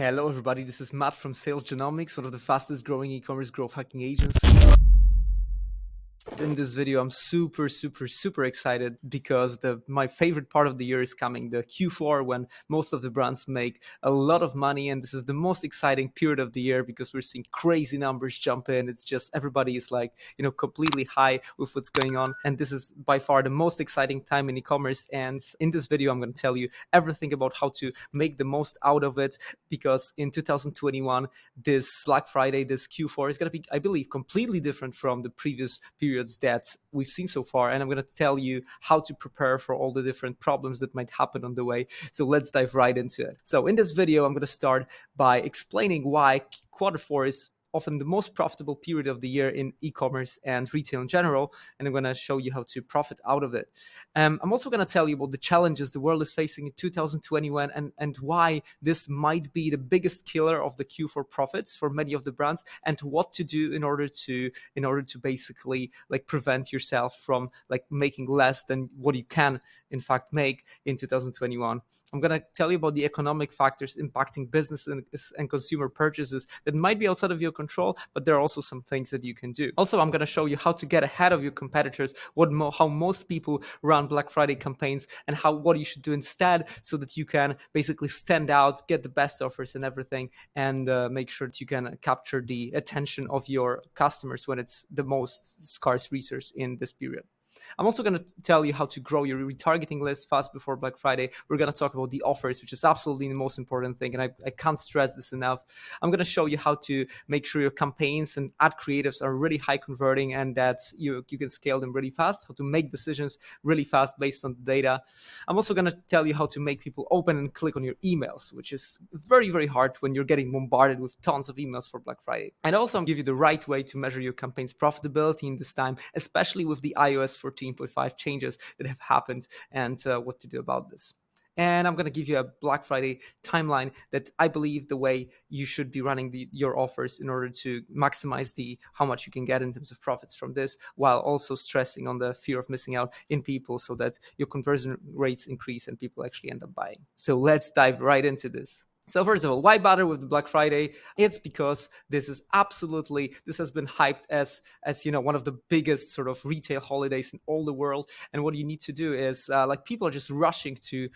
Hello, everybody. This is Matt from Sales Genomics, one of the fastest growing e-commerce growth hacking agencies. In this video, I'm super excited because my favorite part of the year is coming, the Q4, when most of the brands make a lot of money. And this is the most exciting period of the year because we're seeing crazy numbers jump in. It's just everybody is like, completely high with what's going on. And this is by far the most exciting time in e-commerce. And in this video, I'm going to tell you everything about how to make the most out of it, because in 2021, this Black Friday, this Q4 is going to be, I believe, completely different from the previous periods that we've seen so far. And I'm going to tell you how to prepare for all the different problems that might happen on the way. So let's dive right into it. So in this video, I'm going to start by explaining why Q4 is often the most profitable period of the year in e-commerce and retail in general, and I'm going to show you how to profit out of it. I'm also going to tell you about the challenges the world is facing in 2021 and why this might be the biggest killer of the Q4 profits for many of the brands, and what to do in order to basically prevent yourself from making less than what you can in fact make in 2021. I'm going to tell you about the economic factors impacting business and consumer purchases that might be outside of your control, but there are also some things that you can do. Also, I'm going to show you how to get ahead of your competitors, how most people run Black Friday campaigns, and what you should do instead so that you can basically stand out, get the best offers and everything, and make sure that you can capture the attention of your customers when it's the most scarce resource in this period. I'm also going to tell you how to grow your retargeting list fast before Black Friday. We're going to talk about the offers, which is absolutely the most important thing, and I can't stress this enough. I'm going to show you how to make sure your campaigns and ad creatives are really high converting and that you can scale them really fast, how to make decisions really fast based on the data. I'm also going to tell you how to make people open and click on your emails, which is very hard when you're getting bombarded with tons of emails for Black Friday. And also I'm going to give you the right way to measure your campaign's profitability in this time, especially with the iOS 14.5 changes that have happened, and what to do about this. And I'm going to give you a Black Friday timeline that I believe the way you should be running your offers in order to maximize how much you can get in terms of profits from this, while also stressing on the fear of missing out in people so that your conversion rates increase and people actually end up buying. So let's dive right into this. So first of all, why bother with the Black Friday? It's because this has been hyped as one of the biggest sort of retail holidays in all the world. And what you need to do is people are just rushing to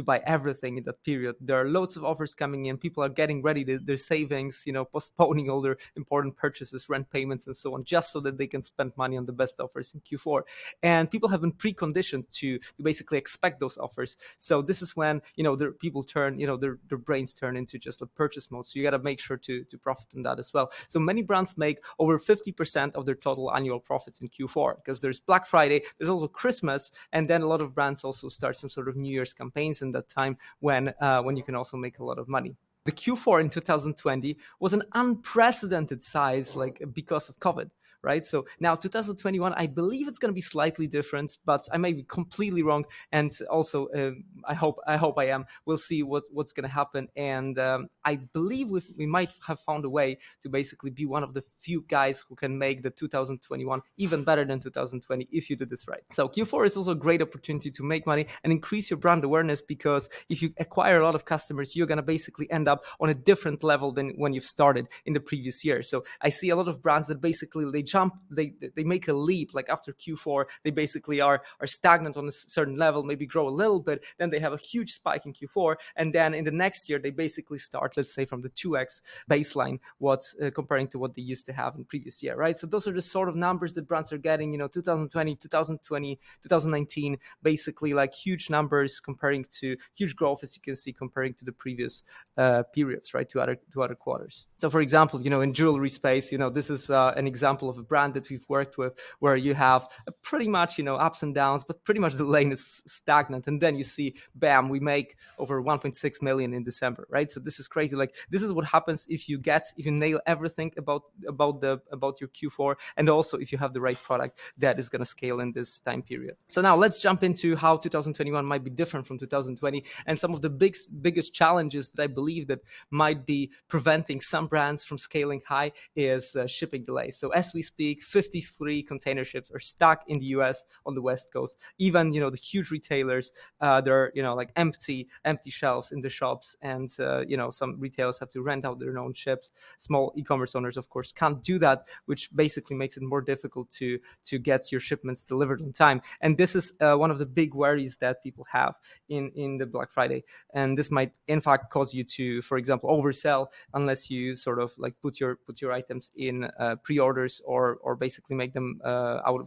buy everything in that period. There are loads of offers coming in. People are getting ready their savings, postponing all their important purchases, rent payments, and so on, just so that they can spend money on the best offers in Q4. And people have been preconditioned to basically expect those offers. So this is when people turn their brains turn into just a purchase mode. So you got to make sure to profit on that as well. So many brands make over 50% of their total annual profits in Q4 because there's Black Friday, there's also Christmas, and then a lot of brands also start some sort of New Year's campaigns in that time when you can also make a lot of money. The Q4 in 2020 was an unprecedented size, because of COVID. Right. So now 2021, I believe it's going to be slightly different, but I may be completely wrong. And also, I hope I am. We'll see what's going to happen. And I believe we might have found a way to basically be one of the few guys who can make the 2021 even better than 2020 if you do this right. So Q4 is also a great opportunity to make money and increase your brand awareness, because if you acquire a lot of customers, you're going to basically end up on a different level than when you've started in the previous year. So I see a lot of brands that basically they make a leap. After Q4, they basically are stagnant on a certain level, maybe grow a little bit, then they have a huge spike in Q4, and then in the next year they basically start, let's say, from the 2x baseline, comparing to what they used to have in previous year, right? So those are the sort of numbers that brands are getting, 2020, 2019, basically huge numbers comparing to huge growth, as you can see, comparing to the previous periods, right, to other quarters. So for example, in jewelry space, this is an example of a brand that we've worked with where you have pretty much, ups and downs, but pretty much the lane is stagnant. And then you see, bam, we make over 1.6 million in December, right? So this is crazy. This is what happens if you nail everything about your Q4, and also if you have the right product that is going to scale in this time period. So now let's jump into how 2021 might be different from 2020 and some of the biggest challenges that I believe that might be preventing some brands from scaling high is shipping delays. So as we speak, 53 container ships are stuck in the US on the West Coast. Even, the huge retailers, they're, like empty shelves in the shops, and, some retailers have to rent out their own ships. Small e-commerce owners, of course, can't do that, which basically makes it more difficult to get your shipments delivered on time. And this is one of the big worries that people have in the Black Friday. And this might, in fact, cause you to, for example, oversell unless you sort of like put your items in pre-orders, or basically make them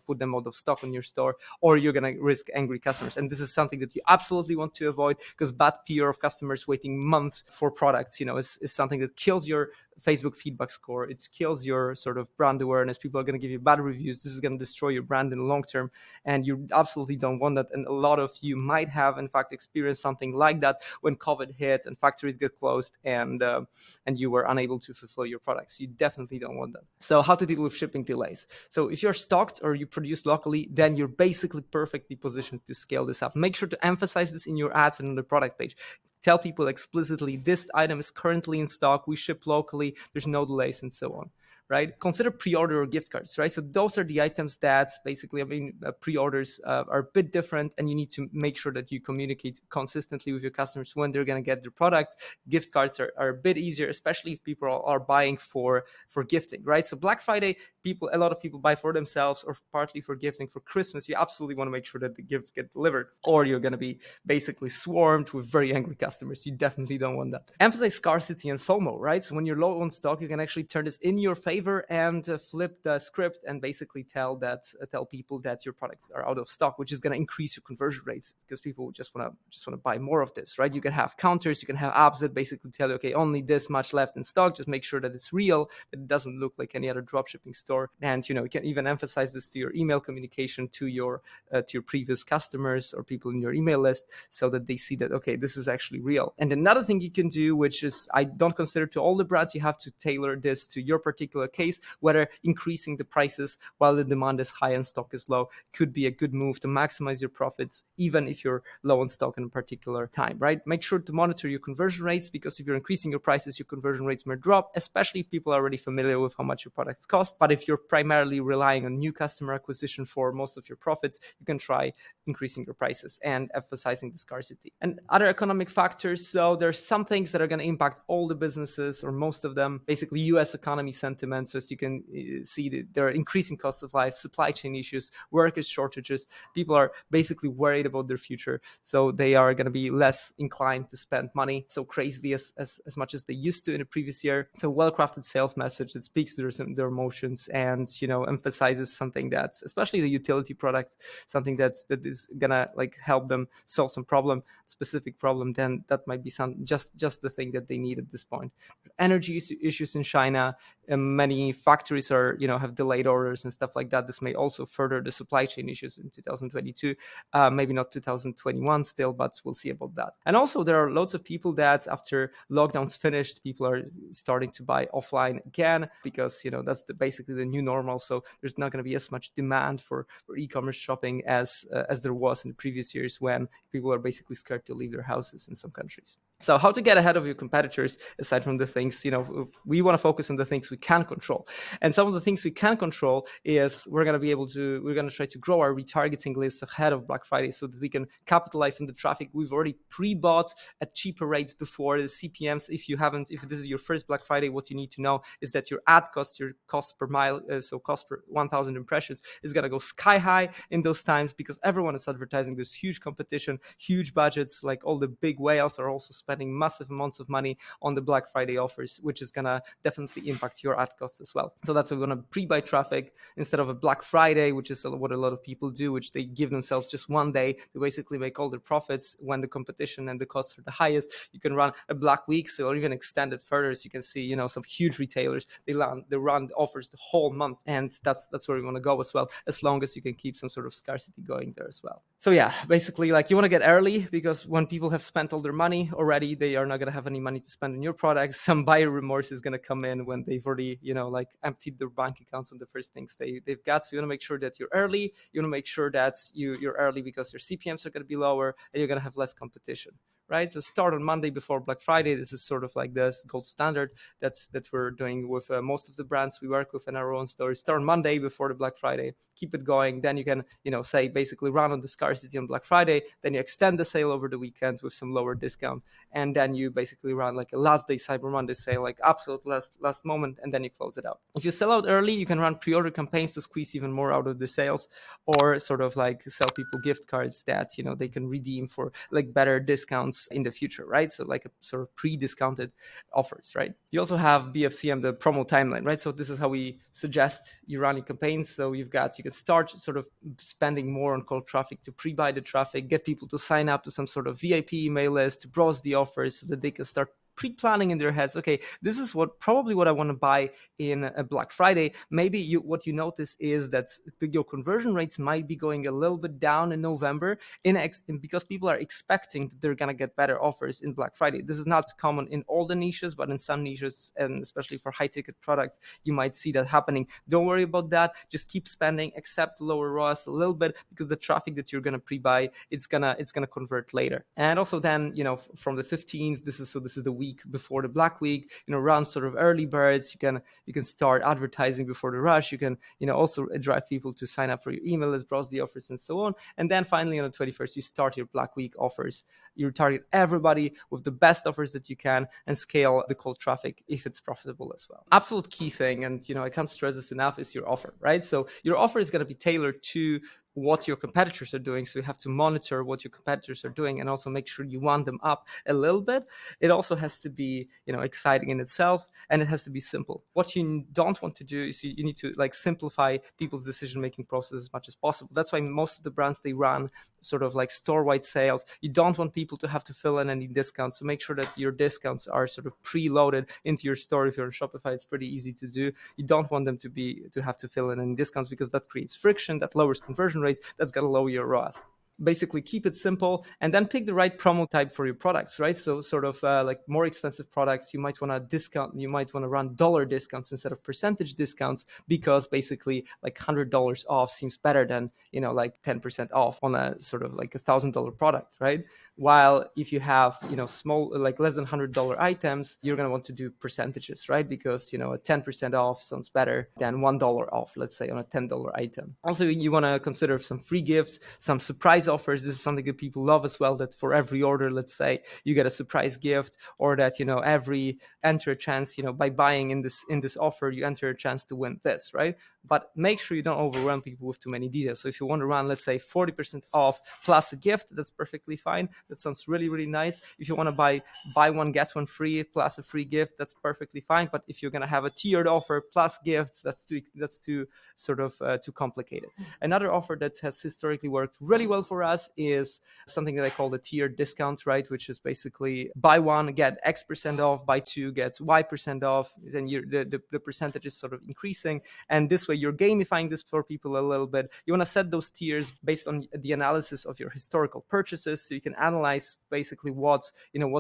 put them out of stock on your store, or you're going to risk angry customers. And this is something that you absolutely want to avoid, because bad PR of customers waiting months for products, is something that kills your Facebook feedback score. It kills your sort of brand awareness. People are going to give you bad reviews. This is going to destroy your brand in the long term, and you absolutely don't want that. And a lot of you might have, in fact, experienced something like that when COVID hit and factories get closed, and you were unable to fulfill your products. You definitely don't want that. So how to deal with shipping delays? So if you're stocked or you produce locally, then you're basically perfectly positioned to scale this up. Make sure to emphasize this in your ads and on the product page. Tell people explicitly, this item is currently in stock, we ship locally, there's no delays, and so on. Right? Consider pre-order or gift cards, right? So those are the items that basically, pre-orders are a bit different, and you need to make sure that you communicate consistently with your customers when they're going to get their products. Gift cards are a bit easier, especially if people are buying for gifting, right? So Black Friday, a lot of people buy for themselves or partly for gifting. For Christmas, you absolutely want to make sure that the gifts get delivered, or you're going to be basically swarmed with very angry customers. You definitely don't want that. Emphasize scarcity and FOMO, right? So when you're low on stock, you can actually turn this in your favor and flip the script and basically tell people that your products are out of stock, which is going to increase your conversion rates, because people just want to buy more of this, right? You can have counters, you can have apps that basically tell you, okay, only this much left in stock. Just make sure that it's real, that it doesn't look like any other dropshipping store. And you can even emphasize this to your email communication to your previous customers or people in your email list, so that they see that, okay, this is actually real. And another thing you can do, which is I don't consider to all the brands, you have to tailor this to your particular case, whether increasing the prices while the demand is high and stock is low could be a good move to maximize your profits, even if you're low on stock in a particular time, right? Make sure to monitor your conversion rates, because if you're increasing your prices, your conversion rates may drop, especially if people are already familiar with how much your products cost. But if you're primarily relying on new customer acquisition for most of your profits, you can try increasing your prices and emphasizing the scarcity. And other economic factors, so there's some things that are going to impact all the businesses, or most of them, basically US economy sentiment. So as you can see, that there are increasing costs of life, supply chain issues, workers shortages. People are basically worried about their future, so they are going to be less inclined to spend money so crazily as much as they used to in the previous year. So well-crafted sales message that speaks to their emotions and emphasizes something that's, especially the utility products, something that is gonna help them solve some specific problem, then that might be just the thing that they need at this point. Energy issues in China, many factories are have delayed orders and stuff like that. This may also further the supply chain issues in 2022, maybe not 2021 still, but we'll see about that. And also there are loads of people that after lockdowns finished, people are starting to buy offline again, because that's basically the new normal. So there's not going to be as much demand for e-commerce shopping as there was in the previous years, when people are basically scared to leave their houses in some countries. So how to get ahead of your competitors, aside from the things, we want to focus on the things we can control. And some of the things we can control is we're going to try to grow our retargeting list ahead of Black Friday, so that we can capitalize on the traffic we've already pre-bought at cheaper rates before. The CPMs, if this is your first Black Friday, what you need to know is that your ad cost, your cost per mile, so cost per 1,000 impressions, is going to go sky high in those times, because everyone is advertising. There's huge competition, huge budgets, like all the big whales are also spending massive amounts of money on the Black Friday offers, which is going to definitely impact your ad costs as well. So that's why we're going to pre-buy traffic instead of a Black Friday, which is what a lot of people do, which they give themselves just one day to basically make all their profits when the competition and the costs are the highest. You can run a Black Week sale, or even extend it further. So you can see, some huge retailers, they run offers the whole month, and that's where we want to go as well, as long as you can keep some sort of scarcity going there as well. So yeah, basically, you want to get early, because when people have spent all their money already, they are not going to have any money to spend on your products. Some buyer remorse is going to come in when they've already, emptied their bank accounts on the first things they've got. So you want to make sure that you're early. You want to make sure that you're early, because your CPMs are going to be lower and you're going to have less competition, right? So start on Monday before Black Friday. This is sort of like the gold standard that we're doing with most of the brands we work with in our own stores. Start on Monday before the Black Friday, keep it going. Then you can, say basically run on the scarcity on Black Friday. Then you extend the sale over the weekend with some lower discount, and then you basically run like a last day Cyber Monday sale, like absolute last moment, and then you close it out. If you sell out early, you can run pre-order campaigns to squeeze even more out of the sales, or sort of like sell people gift cards that they can redeem for like better discounts in the future, right? So like a sort of pre-discounted offers, right? You also have BFCM, the promo timeline, right? So this is how we suggest you run your campaigns. So you can start sort of spending more on cold traffic to pre-buy the traffic, get people to sign up to some sort of VIP email list, to browse the offers so that they can start pre-planning in their heads, okay, this is probably what I want to buy in a Black Friday. Maybe what you notice is that your conversion rates might be going a little bit down in November because people are expecting that they're going to get better offers in Black Friday. This is not common in all the niches, but in some niches, and especially for high ticket products, you might see that happening. Don't worry about that. Just keep spending, accept lower ROAS a little bit, because the traffic that you're going to pre-buy, it's gonna convert later. And also then, from the 15th, this is the week before the Black Week, run sort of early birds. You can start advertising before the rush. You can also drive people to sign up for your email list, browse the offers, and so on. And then finally on the 21st, you start your Black Week offers. You target everybody with the best offers that you can and scale the cold traffic if it's profitable as well. Absolute key thing, and I can't stress this enough, is your offer, right? So your offer is going to be tailored to what your competitors are doing. So you have to monitor what your competitors are doing and also make sure you want them up a little bit. It also has to be, exciting in itself, and it has to be simple. What you don't want to do is you need to like simplify people's decision-making process as much as possible. That's why most of the brands, they run sort of like store-wide sales. You don't want people to have to fill in any discounts. So make sure that your discounts are sort of preloaded into your store. If you're on Shopify, it's pretty easy to do. You don't want them to have to fill in any discounts, because that creates friction, that lowers conversion rates, that's going to lower your ROAS. Basically keep it simple, and then pick the right promo type for your products, right? So sort of like more expensive products, you might want to discount, you might want to run dollar discounts instead of percentage discounts, because basically like $100 off seems better than, like 10% off on a sort of like $1,000 product, right? While if you have, small, like less than $100 items, you're going to want to do percentages, right? Because, a 10% off sounds better than $1 off, let's say, on a $10 item. Also, you want to consider some free gifts, some surprise offers. This is something that people love as well, that for every order, let's say, you get a surprise gift, or that, every enter a chance, by buying in this offer, you enter a chance to win this, right? But make sure you don't overwhelm people with too many details. So if you want to run, let's say, 40% off plus a gift, that's perfectly fine. That sounds really, really nice. If you want to buy one, get one free plus a free gift, that's perfectly fine. But if you're going to have a tiered offer plus gifts, that's too sort of too complicated. Another offer that has historically worked really well for us is something that I call the tiered discount, right? Which is basically buy one, get X% off, buy two, get Y% off. Then the percentage is sort of increasing. And this way, you're gamifying this for people a little bit. You want to set those tiers based on the analysis of your historical purchases, so you can analyze basically what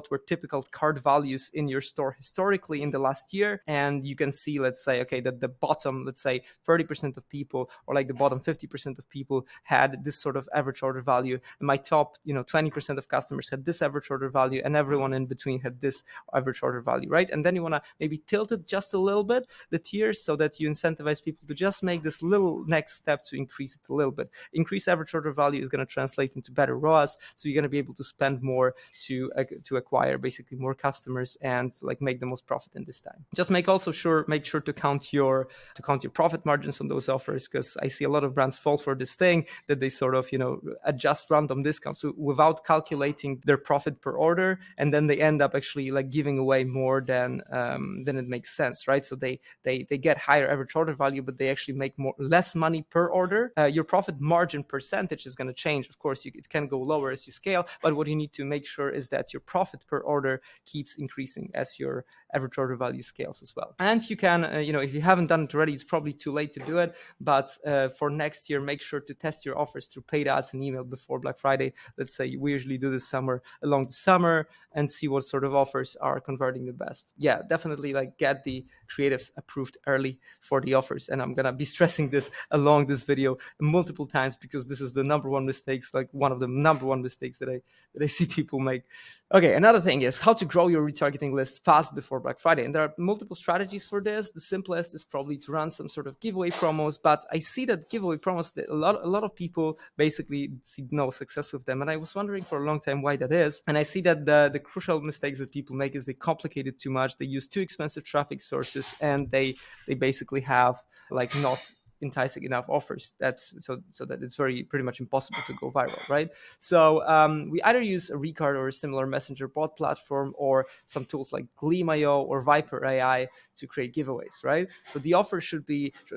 were typical cart values in your store historically in the last year. And you can see, let's say, okay, that the bottom, let's say 30% of people, or like the bottom 50% of people had this sort of average order value, and my top 20% of customers had this average order value, and everyone in between had this average order value, right? And then you want to maybe tilt it just a little bit, the tiers, so that you incentivize people to just make this little next step to increase it a little bit. Increased average order value is going to translate into better ROAS, so you're going to be able to spend more to acquire basically more customers and like make the most profit in this time. Just make sure to count your profit margins on those offers, because I see a lot of brands fall for this thing that they sort of adjust random discounts without calculating their profit per order, and then they end up actually like giving away more than it makes sense, right? So they get higher average order value, but they actually make less money per order. Your profit margin percentage is going to change. Of course, it can go lower as you scale, but what you need to make sure is that your profit per order keeps increasing as your average order value scales as well. And you can, if you haven't done it already, it's probably too late to do it, but for next year, make sure to test your offers through paid ads and email before Black Friday. Let's say we usually do this along the summer, and see what sort of offers are converting the best. Yeah, definitely like get the creatives approved early for the offers. And I'm going to be stressing this along this video multiple times, because this is the number one mistakes, like one of the number one mistakes that I see people make. Okay, another thing is how to grow your retargeting list fast before Black Friday. And there are multiple strategies for this. The simplest is probably to run some sort of giveaway promos, but I see that giveaway promos, a lot of people basically see no success with them. And I was wondering for a long time why that is. And I see that the crucial mistakes that people make is they complicate it too much. They use too expensive traffic sources, and they basically have like not enticing enough offers. That's so that it's pretty much impossible to go viral, right? So we either use a Recard or a similar messenger bot platform, or some tools like Gleam.io or Viper AI to create giveaways, right? So the offer should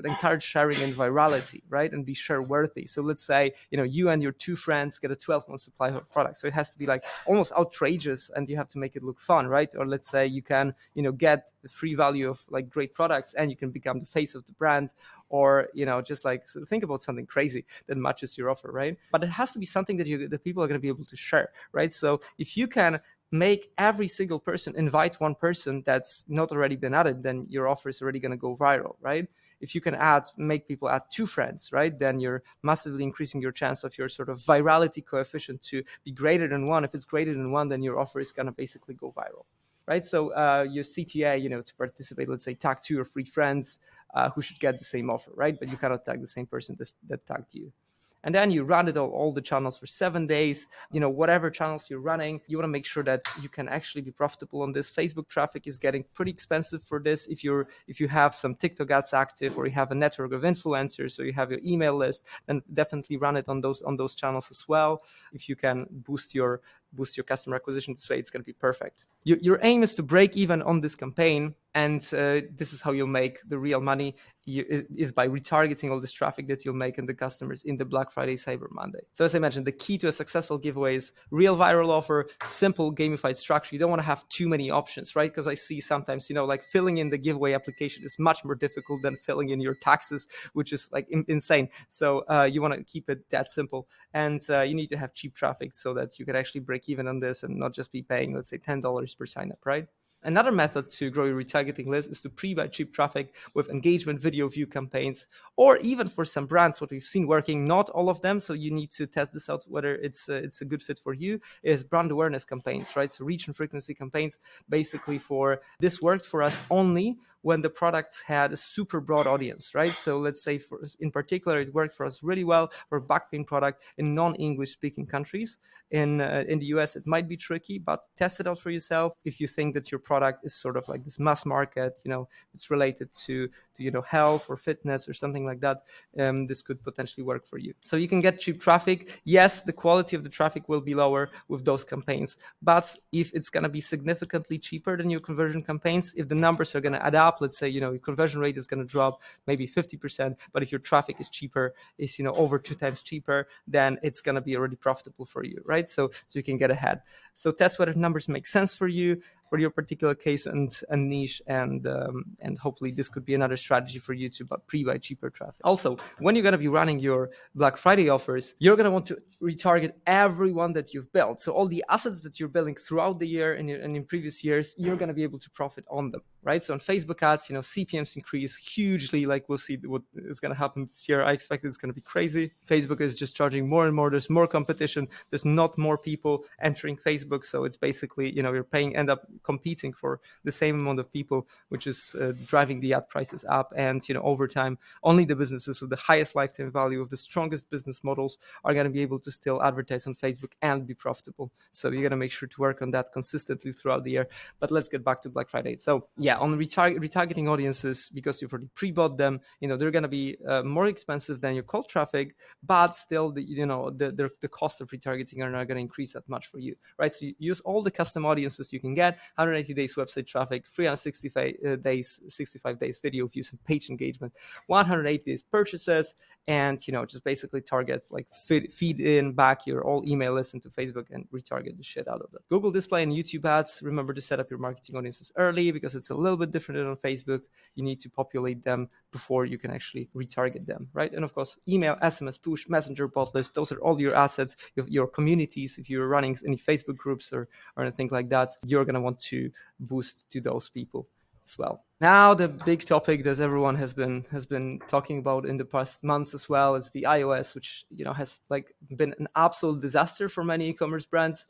encourage sharing and virality, right, and be share worthy. So let's say you and your two friends get a 12-month supply of products, so it has to be like almost outrageous, and you have to make it look fun, right? Or let's say you can get the free value of like great products, and you can become the face of the brand, or just like, so think about something crazy that matches your offer, right? But it has to be something that people are going to be able to share, right? So if you can make every single person invite one person that's not already been added, then your offer is already going to go viral, right? If you can make people add two friends, right, then you're massively increasing your chance of your sort of virality coefficient to be greater than one. If it's greater than one, then your offer is going to basically go viral, right? So your CTA, to participate, let's say tag 2 or 3 friends who should get the same offer, right? But you cannot tag the same person that tagged you. And then you run it all the channels for 7 days. Whatever channels you're running, you want to make sure that you can actually be profitable on this. Facebook traffic is getting pretty expensive for this. If you have some TikTok ads active, or you have a network of influencers, or you have your email list, then definitely run it on those channels as well. If you can boost your customer acquisition this way, it's going to be perfect. Your aim is to break even on this campaign, and this is how you'll make the real money, is by retargeting all this traffic that you'll make in the customers in the Black Friday, Cyber Monday. So as I mentioned, the key to a successful giveaway is real viral offer, simple gamified structure. You don't want to have too many options, right? Because I see sometimes, like filling in the giveaway application is much more difficult than filling in your taxes, which is like insane. So you want to keep it that simple, and you need to have cheap traffic so that you can actually break even on this and not just be paying, let's say, $10 per sign up, right? Another method to grow your retargeting list is to pre-buy cheap traffic with engagement video view campaigns, or even for some brands, what we've seen working, not all of them, so you need to test this out whether it's a good fit for you, is brand awareness campaigns, right? So reach and frequency campaigns, basically this worked for us only when the products had a super broad audience, right? So let's say in particular, it worked for us really well for a back pain product in non-English speaking countries. In the US, it might be tricky, but test it out for yourself. If you think that your product is sort of like this mass market, it's related to health or fitness or something like that, this could potentially work for you. So you can get cheap traffic. Yes, the quality of the traffic will be lower with those campaigns, but if it's going to be significantly cheaper than your conversion campaigns, if the numbers are going to add up, let's say your conversion rate is going to drop maybe 50%, but if your traffic is cheaper, is over 2 times cheaper, then it's going to be already profitable for you, right? So you can get ahead. So test whether numbers make sense for you, for your particular case and niche, and hopefully this could be another strategy for you to pre-buy cheaper traffic. Also, when you're going to be running your Black Friday offers, you're going to want to retarget everyone that you've built. So all the assets that you're building throughout the year and in previous years, you're going to be able to profit on them, right? So on Facebook ads, CPMs increase hugely. Like we'll see what is going to happen this year. I expect it's going to be crazy. Facebook is just charging more and more. There's more competition. There's not more people entering Facebook. So it's basically, you're end up competing for the same amount of people, which is driving the ad prices up. And, over time, only the businesses with the highest lifetime value, of the strongest business models, are going to be able to still advertise on Facebook and be profitable. So you're going to make sure to work on that consistently throughout the year. But let's get back to Black Friday. So yeah, on retargeting audiences, because you've already pre-bought them, they're going to be more expensive than your cold traffic, but still the cost of retargeting are not going to increase that much for you, right? So you use all the custom audiences you can get: 180 days website traffic, 365 days video views and page engagement, 180 days purchases, and just basically targets, like feed in back your all email list into Facebook and retarget the shit out of it. Google display and YouTube ads, remember to set up your marketing audiences early, because it's a little bit different than on Facebook. You need to populate them before you can actually retarget them, right? And of course, email, SMS, push, messenger, bot list, those are all your assets, your communities. If you're running any Facebook groups or anything like that, you're going to want to boost to those people as well. Now, the big topic that everyone has been talking about in the past months as well is the iOS, which has like been an absolute disaster for many e-commerce brands.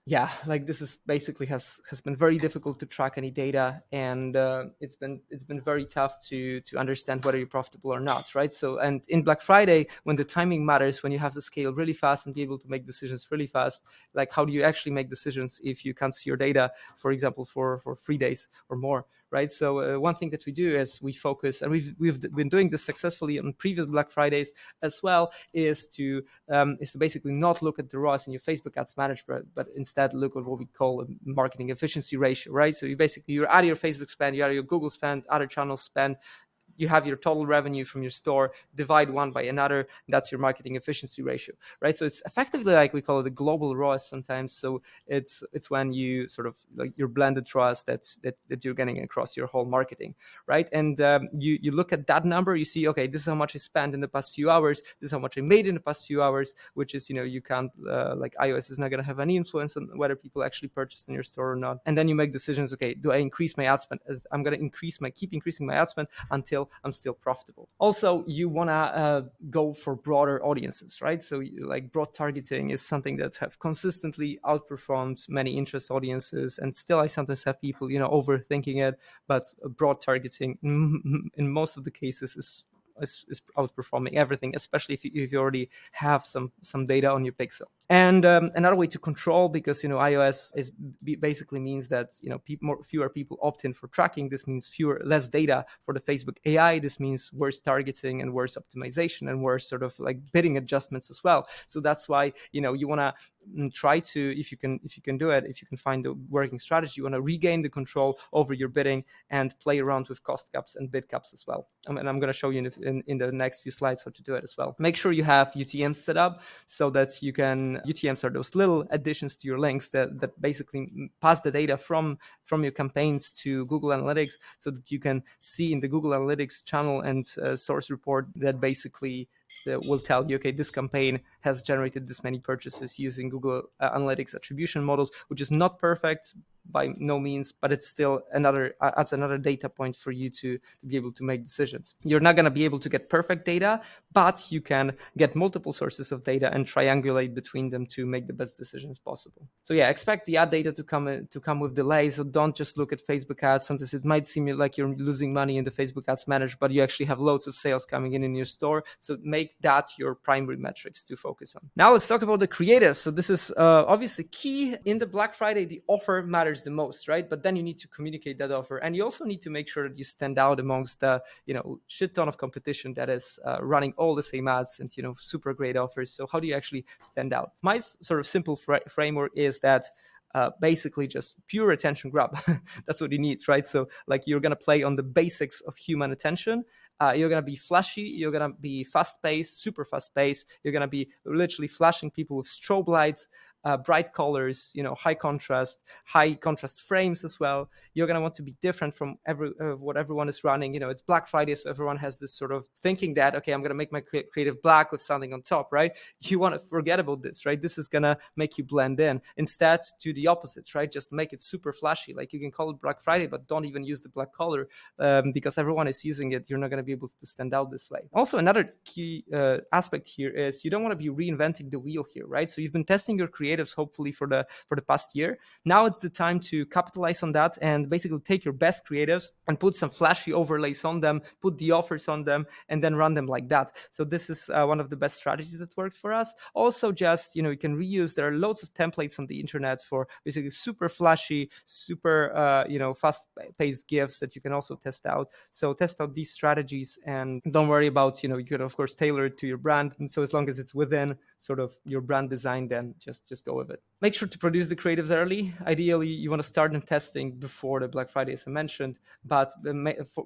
Yeah, like this is basically has been very difficult to track any data, and it's been very tough to understand whether you're profitable or not, right? So, and in Black Friday, when the timing matters, when you have to scale really fast and be able to make decisions really fast, like how do you actually make decisions if you can't see your data, for example, for 3 days or more? Right. So one thing that we do is we focus, and we've been doing this successfully on previous Black Fridays as well, is to basically not look at the ROAS in your Facebook ads management, but instead look at what we call a marketing efficiency ratio. Right. So you add your Facebook spend, you add your Google spend, other channel spend. You have your total revenue from your store, divide one by another, that's your marketing efficiency ratio, right? So it's effectively like we call it the global ROAS sometimes. So it's when you sort of like your blended ROAS that you're getting across your whole marketing, right? And you look at that number, you see, okay, this is how much I spent in the past few hours, this is how much I made in the past few hours, which is, you can't, like iOS is not going to have any influence on whether people actually purchased in your store or not. And then you make decisions, okay, do I increase my ad spend? I'm going to keep increasing my ad spend until I'm still profitable. Also, you want to go for broader audiences, right? So like broad targeting is something that have consistently outperformed many interest audiences, and still I sometimes have people overthinking it, but broad targeting in most of the cases is outperforming everything, especially if you already have some data on your pixel. And another way to control, because iOS basically means that fewer people opt in for tracking. This means less data for the Facebook AI. This means worse targeting and worse optimization and worse sort of like bidding adjustments as well. So that's why you want to try to, if you can do it, if you can find a working strategy, you want to regain the control over your bidding and play around with cost caps and bid caps as well. And I'm going to show you in the next few slides how to do it as well. Make sure you have UTMs set up so that you can. UTMs are those little additions to your links that basically pass the data from your campaigns to Google Analytics, so that you can see in the Google Analytics channel and source report that basically will tell you, okay, this campaign has generated this many purchases using Google Analytics attribution models, which is not perfect by no means, but it's still adds another data point for you to be able to make decisions. You're not going to be able to get perfect data, but you can get multiple sources of data and triangulate between them to make the best decisions possible. So yeah, expect the ad data to come with delays. So don't just look at Facebook ads. Sometimes it might seem like you're losing money in the Facebook ads manager, but you actually have loads of sales coming in your store. So make that your primary metrics to focus on. Now let's talk about the creatives. So this is obviously key in the Black Friday. The offer matters the most, right? But then you need to communicate that offer, and you also need to make sure that you stand out amongst the shit ton of competition that is running all the same ads and super great offers. So how do you actually stand out? My sort of simple framework is that basically just pure attention grab. That's what you need, right? So like you're gonna play on the basics of human attention. You're going to be flashy. You're going to be fast-paced, super fast-paced. You're going to be literally flashing people with strobe lights, bright colors, high contrast frames as well. You're going to want to be different from what everyone is running. It's Black Friday, so everyone has this sort of thinking that, okay, I'm going to make my creative black with something on top, right? You want to forget about this, right? This is going to make you blend in. Instead, do the opposite, right? Just make it super flashy. Like you can call it Black Friday, but don't even use the black color because everyone is using it. You're not going to be able to stand out this way. Also, another key aspect here is you don't want to be reinventing the wheel here, right? So you've been testing your creatives hopefully for the past year. Now it's the time to capitalize on that and basically take your best creatives and put some flashy overlays on them, put the offers on them, and then run them like that. So this is one of the best strategies that worked for us. Also, just you can reuse. There are loads of templates on the internet for basically super flashy, super fast-paced gifts that you can also test out. So test out these strategies and don't worry about you can of course tailor it to your brand. And so as long as it's within sort of your brand design, then just go with it. Make sure to produce the creatives early. Ideally, you want to start them testing before the Black Friday, as I mentioned. But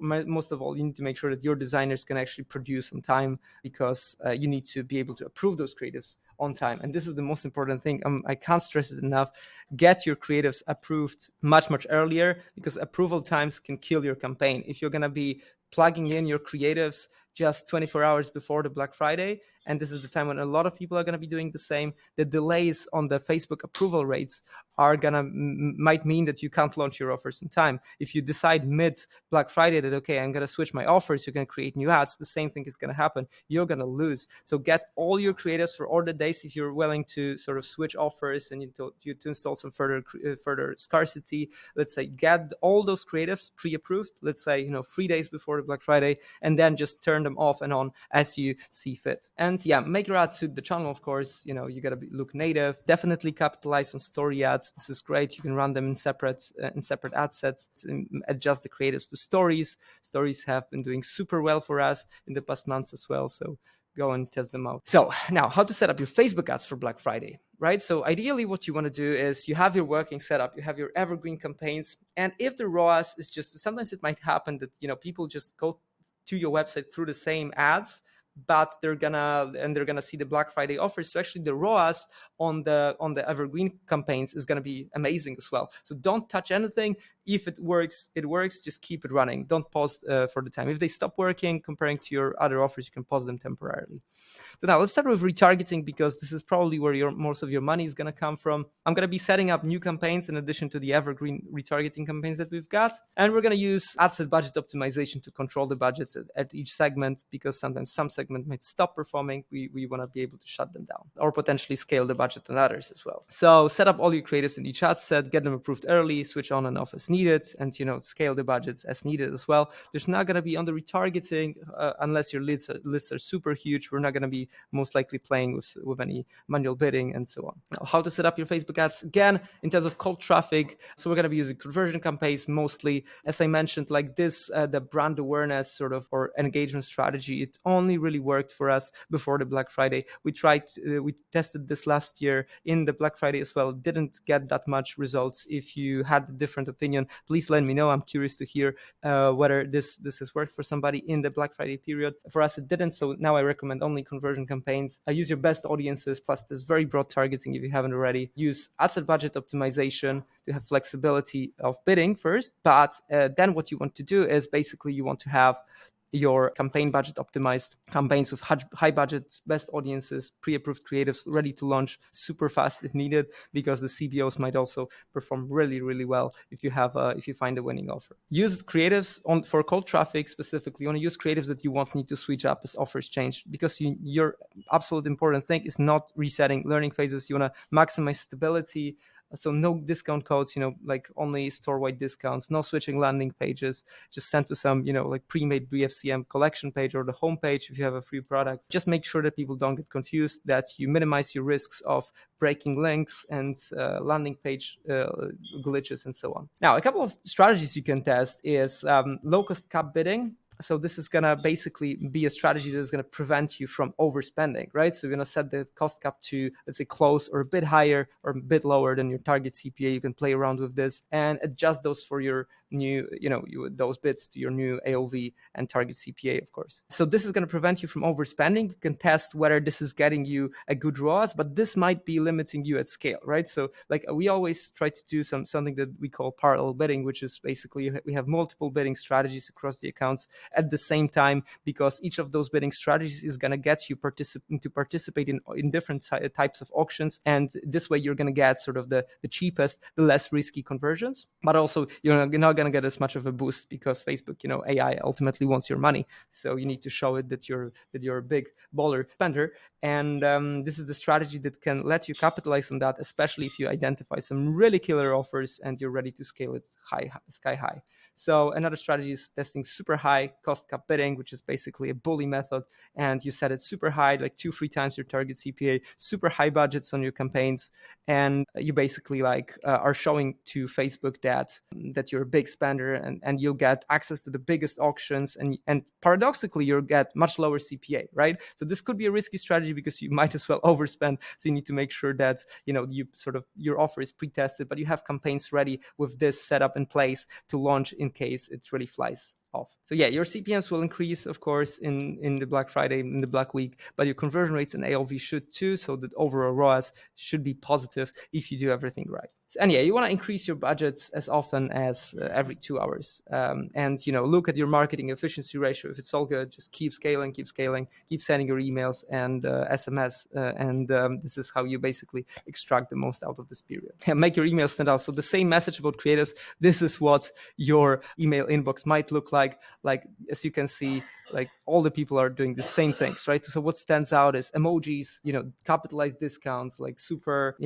most of all, you need to make sure that your designers can actually produce on time, because you need to be able to approve those creatives on time. And this is the most important thing. I can't stress it enough. Get your creatives approved much earlier, because approval times can kill your campaign. If you're going to be plugging in your creatives just 24 hours before the Black Friday, and this is the time when a lot of people are going to be doing the same, the delays on the Facebook approval rates are gonna might mean that you can't launch your offers in time. If you decide mid Black Friday that, okay, I'm gonna switch my offers, you're gonna create new ads, the same thing is gonna happen. You're gonna lose. So get all your creatives for order days if you're willing to sort of switch offers and you to install some further scarcity. Let's say get all those creatives pre-approved. Let's say 3 days before the Black Friday, and then just turn them off and on as you see fit. And yeah, make your ads suit the channel. Of course, you gotta look native. Definitely capitalize on story ads. This is great. You can run them in separate ad sets, adjust the creatives to stories. Stories have been doing super well for us in the past months as well. So go and test them out. So now, how to set up your Facebook ads for Black Friday, right? So ideally what you want to do is you have your working setup, you have your evergreen campaigns. And if the ROAS is just, sometimes it might happen that, people just go to your website through the same ads, but they're gonna see the Black Friday offers. So actually the ROAS on the evergreen campaigns is gonna be amazing as well. So don't touch anything. If it works, it works. Just keep it running. Don't pause for the time. If they stop working comparing to your other offers, you can pause them temporarily. So now let's start with retargeting, because this is probably where most of your money is going to come from. I'm going to be setting up new campaigns in addition to the evergreen retargeting campaigns that we've got. And we're going to use ad set budget optimization to control the budgets at each segment, because sometimes some segment might stop performing. We want to be able to shut them down or potentially scale the budget on others as well. So set up all your creatives in each ad set, get them approved early, switch on and off as needed, and scale the budgets as needed as well. There's not going to be on the retargeting unless your lists are super huge. We're not going to be most likely playing with any manual bidding and so on. Now, how to set up your Facebook ads? Again, in terms of cold traffic, so we're going to be using conversion campaigns mostly. As I mentioned, like this, the brand awareness sort of or engagement strategy, it only really worked for us before the Black Friday. We tested this last year in the Black Friday as well. Didn't get that much results. If you had a different opinion, please let me know. I'm curious to hear whether this has worked for somebody in the Black Friday period. For us, it didn't. So now I recommend only conversion campaigns. Use your best audiences, plus this very broad targeting if you haven't already. Use ad set budget optimization to have flexibility of bidding first, but then what you want to do is basically you want to have your campaign budget optimized campaigns with high budget, best audiences, pre-approved creatives ready to launch super fast if needed, because the CBOs might also perform really, really well if you find a winning offer. Use creatives for cold traffic specifically. You want to use creatives that you won't need to switch up as offers change, because your absolute important thing is not resetting learning phases. You want to maximize stability. So no discount codes, like only store-wide discounts, no switching landing pages, just send to some, like pre-made BFCM collection page or the homepage if you have a free product. Just make sure that people don't get confused, that you minimize your risks of breaking links and landing page glitches and so on. Now, a couple of strategies you can test is low-cost cap bidding. So this is going to basically be a strategy that is going to prevent you from overspending, right? So you're going to set the cost cap to, let's say, close or a bit higher or a bit lower than your target CPA. You can play around with this and adjust those for your new, those bids to your new AOV and target CPA, of course. So this is going to prevent you from overspending. You can test whether this is getting you a good ROAS, but this might be limiting you at scale, right? So like we always try to do something that we call parallel bidding, which is basically we have multiple bidding strategies across the accounts at the same time, because each of those bidding strategies is going to get you to participate in different types of auctions. And this way you're going to get sort of the cheapest, the less risky conversions, but also you're not going to get as much of a boost because Facebook, AI ultimately wants your money. So you need to show it that you're a big baller spender. And this is the strategy that can let you capitalize on that, especially if you identify some really killer offers and you're ready to scale it sky high. So another strategy is testing super high cost cap bidding, which is basically a bully method. And you set it super high, like 2-3 times your target CPA, super high budgets on your campaigns. And you basically are showing to Facebook that you're a big spender and you'll get access to the biggest auctions. And paradoxically, you'll get much lower CPA, right? So this could be a risky strategy because you might as well overspend. So you need to make sure that, your offer is pre-tested, but you have campaigns ready with this setup in place to launch in case it really flies off. So yeah, your CPMs will increase, of course, in the Black Friday, in the Black Week, but your conversion rates and AOV should too. So that overall ROAS should be positive if you do everything right. And yeah, you want to increase your budgets as often as every 2 hours. And, look at your marketing efficiency ratio. If it's all good, just keep scaling, keep sending your emails and SMS. And this is how you basically extract the most out of this period. And make your emails stand out. So the same message about creatives, this is what your email inbox might look like. Like, as you can see, like all the people are doing the same things, right? So what stands out is emojis, capitalized discounts, like super,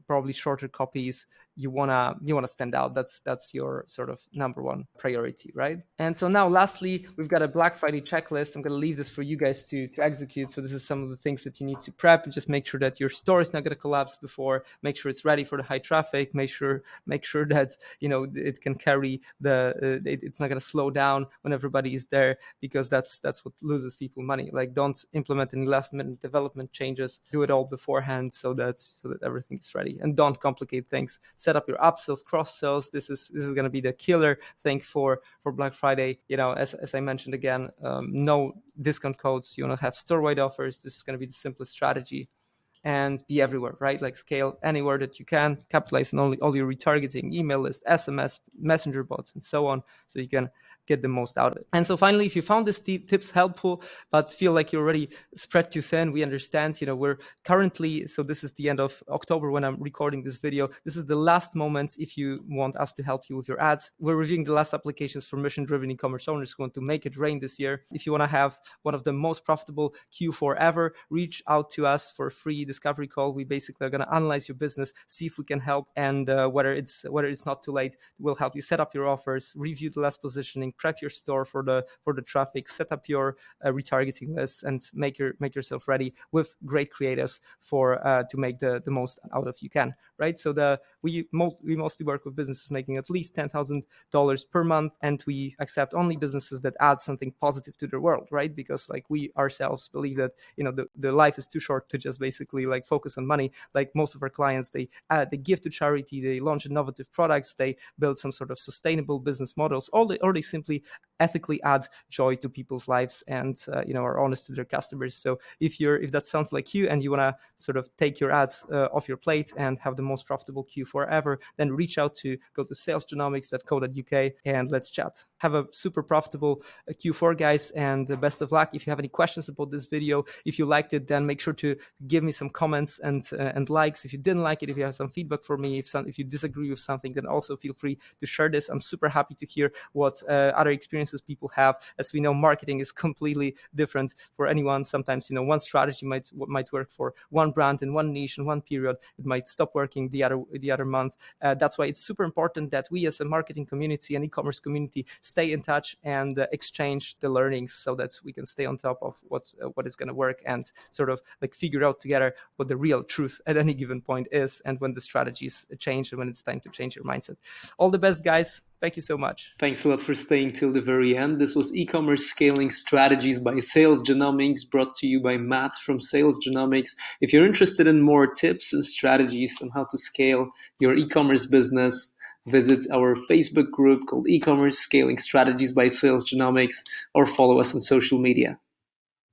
probably shorter copies. You wanna stand out. That's your sort of number one priority, right? And so now, lastly, we've got a Black Friday checklist. I'm gonna leave this for you guys to execute. So this is some of the things that you need to prep, and just make sure that your store is not gonna collapse before. Make sure it's ready for the high traffic. Make sure that it can carry it's not gonna slow down when everybody is there, because that's what loses people money. Like, don't implement any last minute development changes. Do it all beforehand so that everything is ready, and don't complicate things. Set up your upsells, cross sells. This is going to be the killer thing for Black Friday. As I mentioned again, no discount codes. You want to have store wide offers. This is going to be the simplest strategy. And be everywhere, right? Like, scale anywhere that you can, capitalize on all your retargeting, email list, SMS, messenger bots, and so on, so you can get the most out of it. And so finally, if you found these tips helpful, but feel like you're already spread too thin, we understand. We're currently, so this is the end of October when I'm recording this video. This is the last moment if you want us to help you with your ads. We're reviewing the last applications for mission-driven e-commerce owners who want to make it rain this year. If you want to have one of the most profitable Q4 ever, reach out to us for a free discovery call. We basically are going to analyze your business, see if we can help, and whether it's not too late, we'll help you set up your offers, review the last positioning, prep your store for the traffic, set up your retargeting lists, and make yourself ready with great creatives for to make the most out of you can, right? So we mostly work with businesses making at least $10,000 per month, and we accept only businesses that add something positive to their world, right? Because like, we ourselves believe that the life is too short to just basically like focus on money. Like, most of our clients, they give to charity, they launch innovative products, they build some sort of sustainable business models, or they simply ethically add joy to people's lives and are honest to their customers. So if that sounds like you, and you want to sort of take your ads off your plate and have the most profitable Q4 ever, then go to salesgenomics.co.uk and let's chat. Have a super profitable Q4, guys, and best of luck. If you have any questions about this video, if you liked it, then make sure to give me some comments and likes. If you didn't like it, if you have some feedback for me, if you disagree with something, then also feel free to share this. I'm super happy to hear what other experiences people have. As we know, marketing is completely different for anyone. Sometimes one strategy might work for one brand in one niche in one period. It might stop working the other month. That's why it's super important that we, as a marketing community and e-commerce community, stay in touch and exchange the learnings, so that we can stay on top of what is going to work, and sort of like figure out together what the real truth at any given point is, and when the strategies change, and when it's time to change your mindset. All the best, guys. Thank you so much. Thanks a lot for staying till the very end. This was e-commerce scaling strategies by Sales Genomics, brought to you by Matt from Sales Genomics. If you're interested in more tips and strategies on how to scale your e-commerce business, visit our Facebook group called E-commerce Scaling Strategies by Sales Genomics, or follow us on social media.